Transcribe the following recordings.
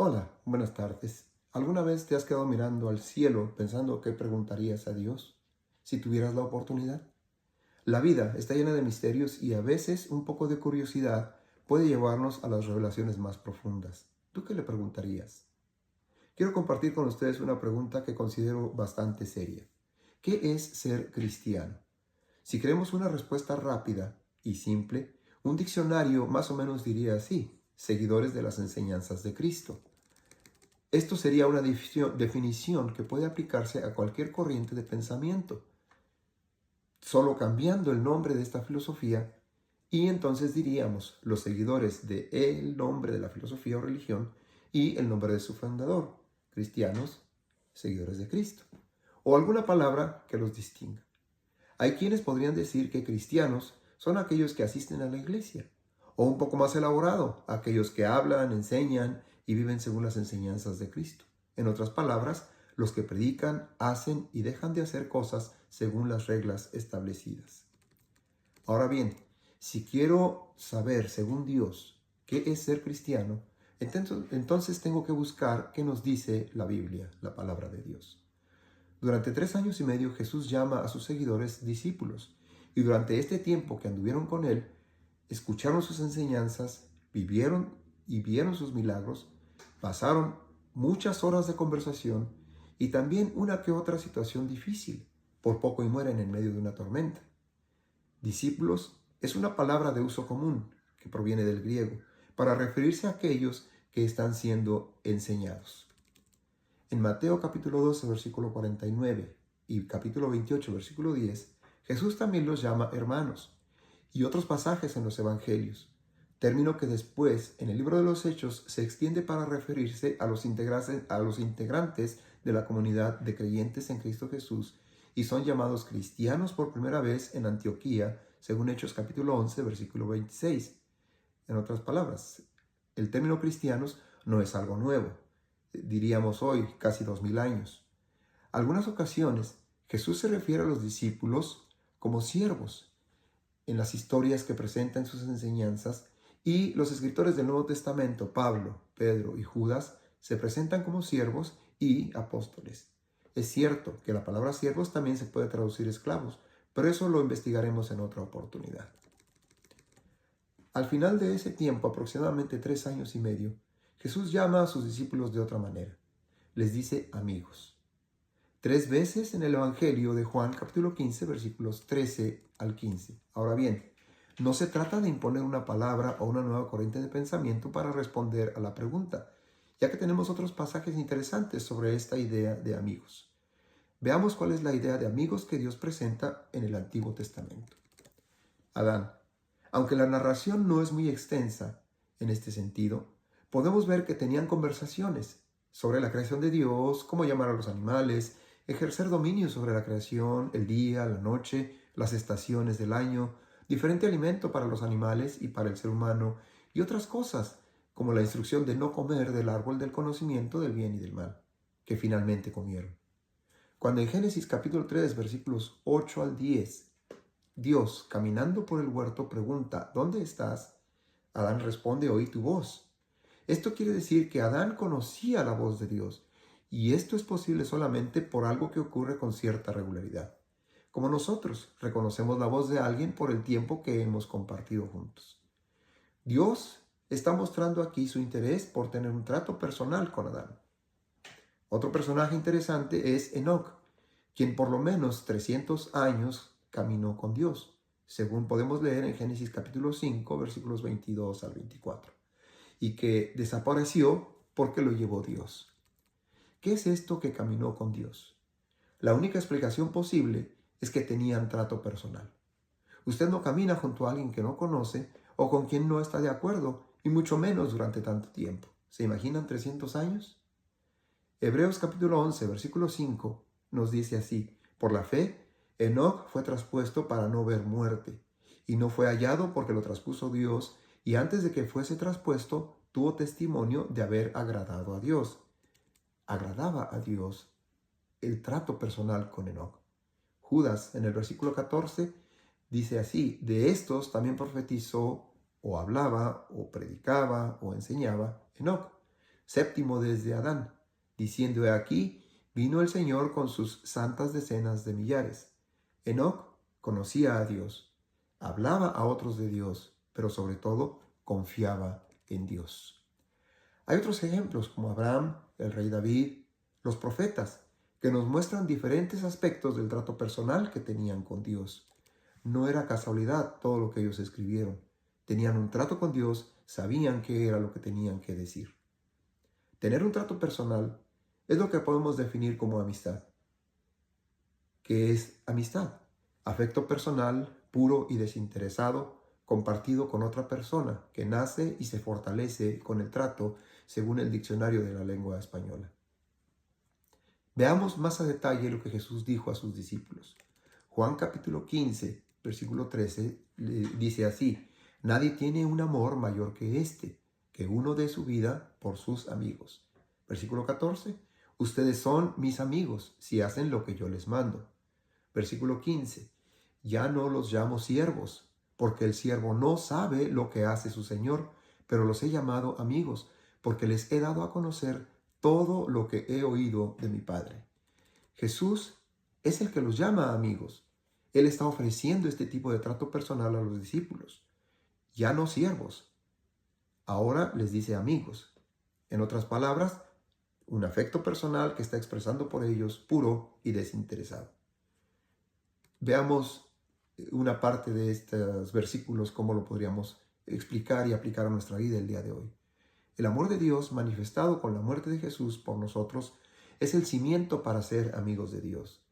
Hola, buenas tardes. ¿Alguna vez te has quedado mirando al cielo pensando qué preguntarías a Dios si tuvieras la oportunidad? La vida está llena de misterios y a veces un poco de curiosidad puede llevarnos a las revelaciones más profundas. ¿Tú qué le preguntarías? Quiero compartir con ustedes una pregunta que considero bastante seria. ¿Qué es ser cristiano? Si queremos una respuesta rápida y simple, un diccionario más o menos diría así: seguidores de las enseñanzas de Cristo. Esto sería una definición que puede aplicarse a cualquier corriente de pensamiento, solo cambiando el nombre de esta filosofía, y entonces diríamos los seguidores del nombre de la filosofía o religión y el nombre de su fundador: cristianos, seguidores de Cristo, o alguna palabra que los distinga. Hay quienes podrían decir que cristianos son aquellos que asisten a la iglesia, o un poco más elaborado, aquellos que hablan, enseñan y viven según las enseñanzas de Cristo. En otras palabras, los que predican, hacen y dejan de hacer cosas según las reglas establecidas. Ahora bien, si quiero saber según Dios qué es ser cristiano, entonces tengo que buscar qué nos dice la Biblia, la palabra de Dios. Durante 3 años y medio Jesús llama a sus seguidores discípulos, y durante este tiempo que anduvieron con él, escucharon sus enseñanzas, vivieron y vieron sus milagros, pasaron muchas horas de conversación y también una que otra situación difícil. Por poco y mueren en medio de una tormenta. Discípulos es una palabra de uso común que proviene del griego para referirse a aquellos que están siendo enseñados. En Mateo capítulo 12, versículo 49 y capítulo 28, versículo 10, Jesús también los llama hermanos, y otros pasajes en los evangelios, término que después en el libro de los Hechos se extiende para referirse a los integrantes de la comunidad de creyentes en Cristo Jesús, y son llamados cristianos por primera vez en Antioquía, según Hechos capítulo 11, versículo 26. En otras palabras, el término cristianos no es algo nuevo, diríamos hoy, casi 2000 años. Algunas ocasiones Jesús se refiere a los discípulos como siervos en las historias que presenta en sus enseñanzas, y los escritores del Nuevo Testamento, Pablo, Pedro y Judas, se presentan como siervos y apóstoles. Es cierto que la palabra siervos también se puede traducir esclavos, pero eso lo investigaremos en otra oportunidad. Al final de ese tiempo, aproximadamente 3 años y medio, Jesús llama a sus discípulos de otra manera. Les dice amigos. 3 veces en el Evangelio de Juan, capítulo 15, versículos 13 al 15. Ahora bien, no se trata de imponer una palabra o una nueva corriente de pensamiento para responder a la pregunta, ya que tenemos otros pasajes interesantes sobre esta idea de amigos. Veamos cuál es la idea de amigos que Dios presenta en el Antiguo Testamento. Adán. Aunque la narración no es muy extensa en este sentido, podemos ver que tenían conversaciones sobre la creación de Dios, cómo llamar a los animales, ejercer dominio sobre la creación, el día, la noche, las estaciones del año, diferente alimento para los animales y para el ser humano, y otras cosas, como la instrucción de no comer del árbol del conocimiento del bien y del mal, que finalmente comieron. Cuando en Génesis capítulo 3, versículos 8 al 10, Dios, caminando por el huerto, pregunta: ¿dónde estás? Adán responde: oí tu voz. Esto quiere decir que Adán conocía la voz de Dios, y esto es posible solamente por algo que ocurre con cierta regularidad. Como nosotros reconocemos la voz de alguien por el tiempo que hemos compartido juntos. Dios está mostrando aquí su interés por tener un trato personal con Adán. Otro personaje interesante es Enoc, quien por lo menos 300 años caminó con Dios, según podemos leer en Génesis capítulo 5, versículos 22 al 24, y que desapareció porque lo llevó Dios. ¿Qué es esto que caminó con Dios? La única explicación posible es que tenían trato personal. Usted no camina junto a alguien que no conoce o con quien no está de acuerdo, y mucho menos durante tanto tiempo. ¿Se imaginan 300 años? Hebreos capítulo 11, versículo 5 nos dice así: por la fe, Enoc fue traspuesto para no ver muerte, y no fue hallado porque lo traspuso Dios, y antes de que fuese traspuesto, tuvo testimonio de haber agradado a Dios. Agradaba a Dios el trato personal con Enoc. Judas, en el versículo 14, dice así: de estos también profetizó, o hablaba, o predicaba, o enseñaba Enoc, séptimo desde Adán, diciendo: He aquí, vino el Señor con sus santas decenas de millares. Enoc conocía a Dios, hablaba a otros de Dios, pero sobre todo confiaba en Dios. Hay otros ejemplos como Abraham, el rey David, los profetas, que nos muestran diferentes aspectos del trato personal que tenían con Dios. No era casualidad todo lo que ellos escribieron. Tenían un trato con Dios, sabían qué era lo que tenían que decir. Tener un trato personal es lo que podemos definir como amistad. ¿Qué es amistad? Afecto personal, puro y desinteresado, compartido con otra persona, que nace y se fortalece con el trato, según el diccionario de la lengua española. Veamos más a detalle lo que Jesús dijo a sus discípulos. Juan capítulo 15, versículo 13, dice así: Nadie tiene un amor mayor que este, que uno dé su vida por sus amigos. Versículo 14, ustedes son mis amigos si hacen lo que yo les mando. Versículo 15, ya no los llamo siervos, porque el siervo no sabe lo que hace su Señor, pero los he llamado amigos, porque les he dado a conocer todo lo que he oído de mi Padre. Jesús es el que los llama amigos. Él está ofreciendo este tipo de trato personal a los discípulos. Ya no siervos. Ahora les dice amigos. En otras palabras, un afecto personal que está expresando por ellos puro y desinteresado. Veamos una parte de estos versículos, cómo lo podríamos explicar y aplicar a nuestra vida el día de hoy. El amor de Dios manifestado con la muerte de Jesús por nosotros es el cimiento para ser amigos de Dios.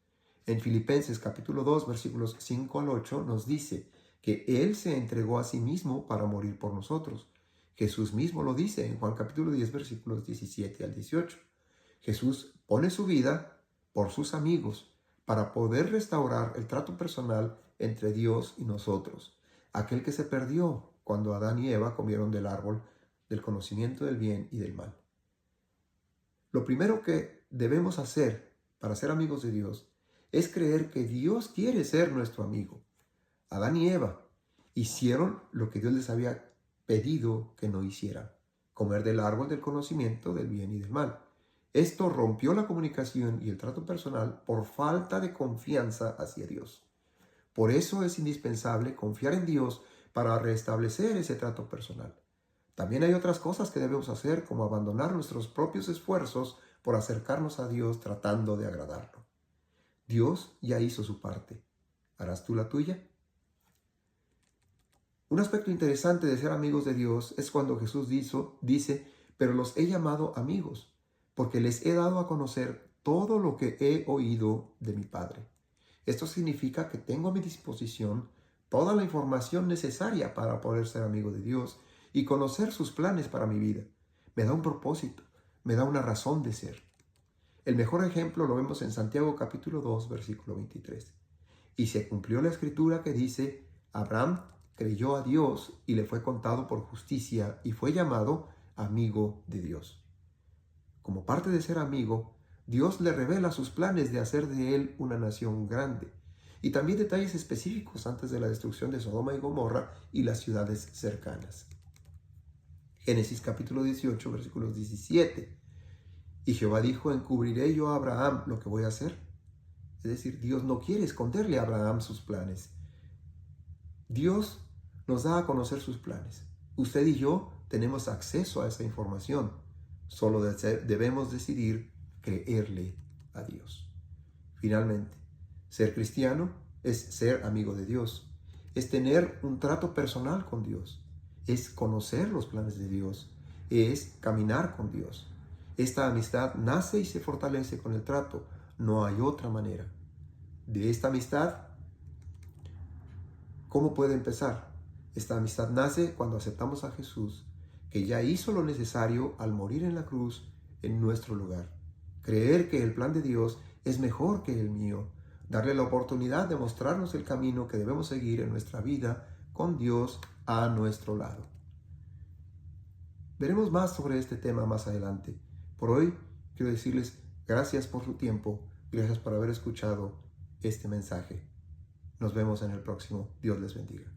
En Filipenses capítulo 2, versículos 5 al 8 nos dice que Él se entregó a sí mismo para morir por nosotros. Jesús mismo lo dice en Juan capítulo 10, versículos 17 al 18. Jesús pone su vida por sus amigos para poder restaurar el trato personal entre Dios y nosotros, aquel que se perdió cuando Adán y Eva comieron del árbol del conocimiento del bien y del mal. Lo primero que debemos hacer para ser amigos de Dios es creer que Dios quiere ser nuestro amigo. Adán y Eva hicieron lo que Dios les había pedido que no hicieran: comer del árbol del conocimiento del bien y del mal. Esto rompió la comunicación y el trato personal por falta de confianza hacia Dios. Por eso es indispensable confiar en Dios para restablecer ese trato personal. También hay otras cosas que debemos hacer, como abandonar nuestros propios esfuerzos por acercarnos a Dios tratando de agradarlo. Dios ya hizo su parte. ¿Harás tú la tuya? Un aspecto interesante de ser amigos de Dios es cuando Jesús dice: pero los he llamado amigos, porque les he dado a conocer todo lo que he oído de mi Padre. Esto significa que tengo a mi disposición toda la información necesaria para poder ser amigo de Dios y conocer sus planes para mi vida. Me da un propósito, me da una razón de ser. El mejor ejemplo lo vemos en Santiago capítulo 2, versículo 23. Y se cumplió la escritura que dice: Abraham creyó a Dios y le fue contado por justicia y fue llamado amigo de Dios. Como parte de ser amigo, Dios le revela sus planes de hacer de él una nación grande, y también detalles específicos antes de la destrucción de Sodoma y Gomorra y las ciudades cercanas. Génesis capítulo 18, versículos 17. Y Jehová dijo: ¿encubriré yo a Abraham lo que voy a hacer? Es decir, Dios no quiere esconderle a Abraham sus planes. Dios nos da a conocer sus planes. Usted y yo tenemos acceso a esa información. Solo debemos decidir creerle a Dios. Finalmente, ser cristiano es ser amigo de Dios. Es tener un trato personal con Dios. Es conocer los planes de Dios. Es caminar con Dios. Esta amistad nace y se fortalece con el trato. No hay otra manera. De esta amistad, ¿cómo puede empezar? Esta amistad nace cuando aceptamos a Jesús, que ya hizo lo necesario al morir en la cruz en nuestro lugar. Creer que el plan de Dios es mejor que el mío. Darle la oportunidad de mostrarnos el camino que debemos seguir en nuestra vida con Dios a nuestro lado. Veremos más sobre este tema más adelante. Por hoy quiero decirles gracias por su tiempo, gracias por haber escuchado este mensaje. Nos vemos en el próximo. Dios les bendiga.